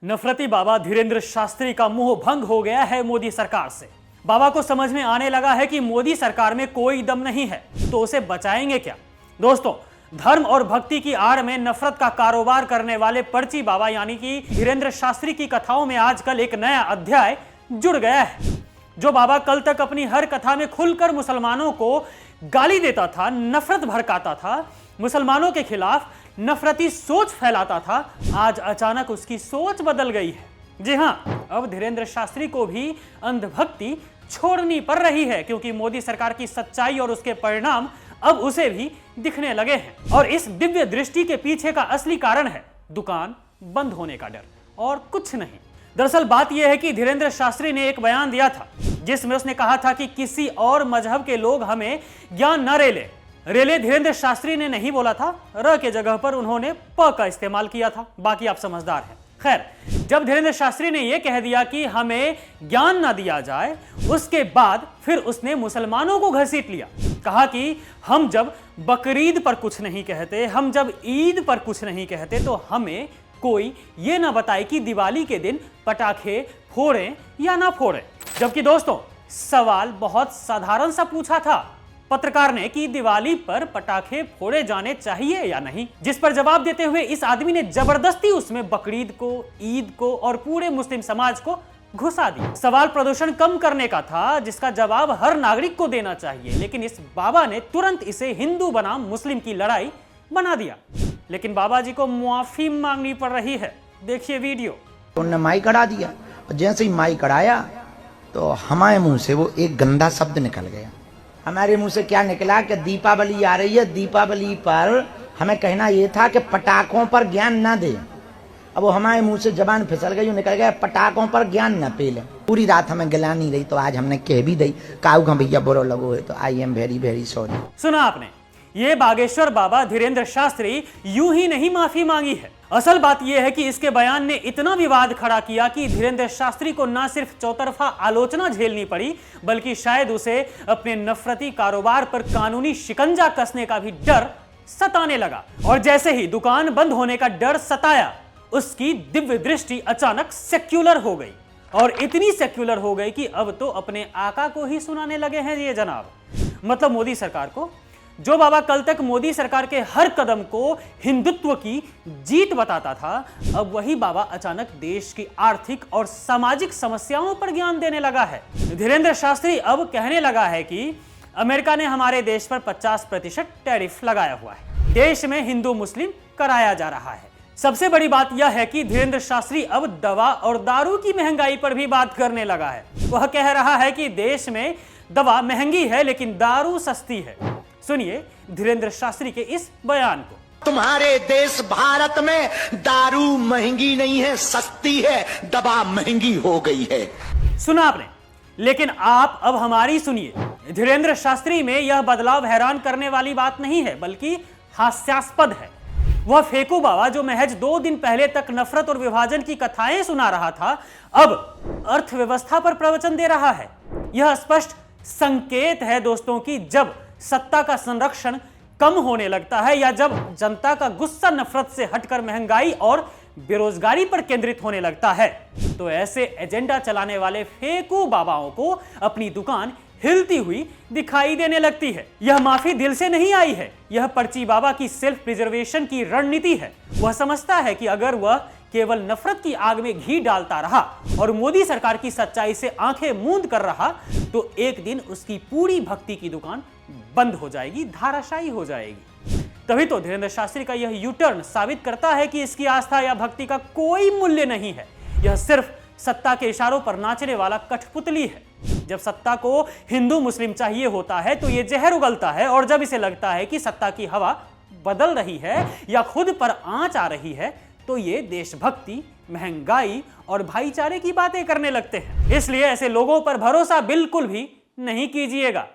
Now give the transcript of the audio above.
नफरती बाबा धीरेंद्र शास्त्री का मुंह भंग हो गया है मोदी सरकार से। बाबा को समझ में आने लगा है कि मोदी सरकार में कोई दम नहीं है, तो उसे बचाएंगे क्या। दोस्तों, धर्म और भक्ति की आड़ में नफरत का कारोबार करने वाले पर्ची बाबा यानी कि धीरेंद्र शास्त्री की कथाओं में आजकल एक नया अध्याय जुड़ गया है। जो बाबा कल तक अपनी हर कथा में खुलकर मुसलमानों को गाली देता था, नफरत भड़काता था, मुसलमानों के खिलाफ नफरती सोच फैलाता था, आज अचानक उसकी सोच बदल गई है। जी हां, अब धीरेंद्र शास्त्री को भी अंधभक्ति छोड़नी पड़ रही है, क्योंकि मोदी सरकार की सच्चाई और उसके परिणाम अब उसे भी दिखने लगे हैं। और इस दिव्य दृष्टि के पीछे का असली कारण है दुकान बंद होने का डर, और कुछ नहीं। दरअसल बात यह है कि धीरेंद्र शास्त्री ने एक बयान दिया था जिसमें उसने कहा था कि किसी और मजहब के लोग हमें ज्ञान न रेले। रेले धीरेंद्र शास्त्री ने नहीं बोला था, र के जगह पर उन्होंने प का इस्तेमाल किया था। बाकी आप समझदार हैं। खैर, जब धीरेंद्र शास्त्री ने यह कह दिया कि हमें ज्ञान न दिया जाए, उसके बाद फिर उसने मुसलमानों को घसीट लिया। कहा कि हम जब बकरीद पर कुछ नहीं कहते, हम जब ईद पर कुछ नहीं कहते, तो हमें कोई ये ना बताए कि दिवाली के दिन पटाखे फोड़ें या ना फोड़ें। जबकि दोस्तों, सवाल बहुत साधारण सा पूछा था पत्रकार ने कि दिवाली पर पटाखे फोड़े जाने चाहिए या नहीं, जिस पर जवाब देते हुए इस आदमी ने जबरदस्ती उसमें बकरीद को, ईद को और पूरे मुस्लिम समाज को घुसा दिया। सवाल प्रदूषण कम करने का था, जिसका जवाब हर नागरिक को देना चाहिए, लेकिन इस बाबा ने तुरंत इसे हिंदू बनाम मुस्लिम की लड़ाई बना दिया। लेकिन बाबा जी को मुआफी मांगनी पड़ रही है। देखिए वीडियो। उन्होंने माइक अड़ा दिया, और जैसे ही माइक अड़ाया तो हमारे मुंह से वो एक गंदा शब्द निकल गया। हमारे मुंह से क्या निकला कि दीपावली आ रही है, दीपावली पर हमें कहना ये था कि पटाखों पर ज्ञान ना दे। अब वो हमारे मुंह से जबान फिसल गई, निकल गया पटाखों पर ज्ञान न पेले। पूरी रात हमें गिला नहीं रही, तो आज हमने कह भी दी काऊ का भैया बुरो लगो है, तो I am very very sorry. सुना आपने, ये बागेश्वर बाबा धीरेंद्र शास्त्री यूं ही नहीं माफी मांगी है। असल बात यह है कि इसके बयान ने इतना विवाद खड़ा किया कि धीरेंद्र शास्त्री को न सिर्फ चौतरफा आलोचना झेलनी पड़ी, बल्कि शायद उसे अपने नफरती कारोबार पर कानूनी शिकंजा कसने का भी डर सताने लगा। और जैसे ही दुकान बंद होने का डर सताया, उसकी दिव्य दृष्टि अचानक सेक्युलर हो गई, और इतनी सेक्युलर हो गई कि अब तो अपने आका को ही सुनाने लगे हैं ये जनाब, मतलब मोदी सरकार को। जो बाबा कल तक मोदी सरकार के हर कदम को हिंदुत्व की जीत बताता था, अब वही बाबा अचानक देश की आर्थिक और सामाजिक समस्याओं पर ज्ञान देने लगा है। धीरेंद्र शास्त्री अब कहने लगा है कि अमेरिका ने हमारे देश पर 50% टैरिफ लगाया हुआ है, देश में हिंदू मुस्लिम कराया जा रहा है। सबसे बड़ी बात यह है कि धीरेंद्र शास्त्री अब दवा और दारू की महंगाई पर भी बात करने लगा है। वह कह रहा है कि देश में दवा महंगी है लेकिन दारू सस्ती है। सुनिए धीरेंद्र शास्त्री के इस बयान को। तुम्हारे देश भारत में दारू महंगी नहीं है, सस्ती है, दवा महंगी हो गई है। सुना आपने, लेकिन आप अब हमारी सुनिए। धीरेंद्र शास्त्री में यह बदलाव हैरान करने वाली बात नहीं है, बल्कि हास्यास्पद है। वह फेकू बाबा जो महज 2 दिन पहले तक नफरत और विभाजन की कथाएं सुना रहा था, अब अर्थव्यवस्था पर प्रवचन दे रहा है। यह स्पष्ट संकेत है दोस्तों कि जब सत्ता का संरक्षण कम होने लगता है, या जब जनता का गुस्सा नफरत से हटकर महंगाई और बेरोजगारी पर केंद्रित होने लगता है, तो ऐसे एजेंडा चलाने वाले फेकू बाबाओं को अपनी दुकान हिलती हुई दिखाई देने लगती है। यह माफी दिल से नहीं आई है, यह पर्ची बाबा की सेल्फ प्रिजर्वेशन की रणनीति है। वह समझता है कि अगर वह केवल नफरत की आग में घी डालता रहा और मोदी सरकार की सच्चाई से आंखें मूंद कर रहा, तो एक दिन उसकी पूरी भक्ति की दुकान बंद हो जाएगी, धाराशायी हो जाएगी। तभी तो धीरेंद्र शास्त्री का यह यू टर्न साबित करता है कि इसकी आस्था या भक्ति का कोई मूल्य नहीं है। यह सिर्फ सत्ता के इशारों पर नाचने वाला कठपुतली है। जब सत्ता को हिंदू मुस्लिम चाहिए होता है तो यह जहर उगलता है, और जब इसे लगता है कि सत्ता की हवा बदल रही है या खुद पर आंच आ रही है, तो ये देशभक्ति, महंगाई और भाईचारे की बातें करने लगते हैं। इसलिए ऐसे लोगों पर भरोसा बिल्कुल भी नहीं कीजिएगा।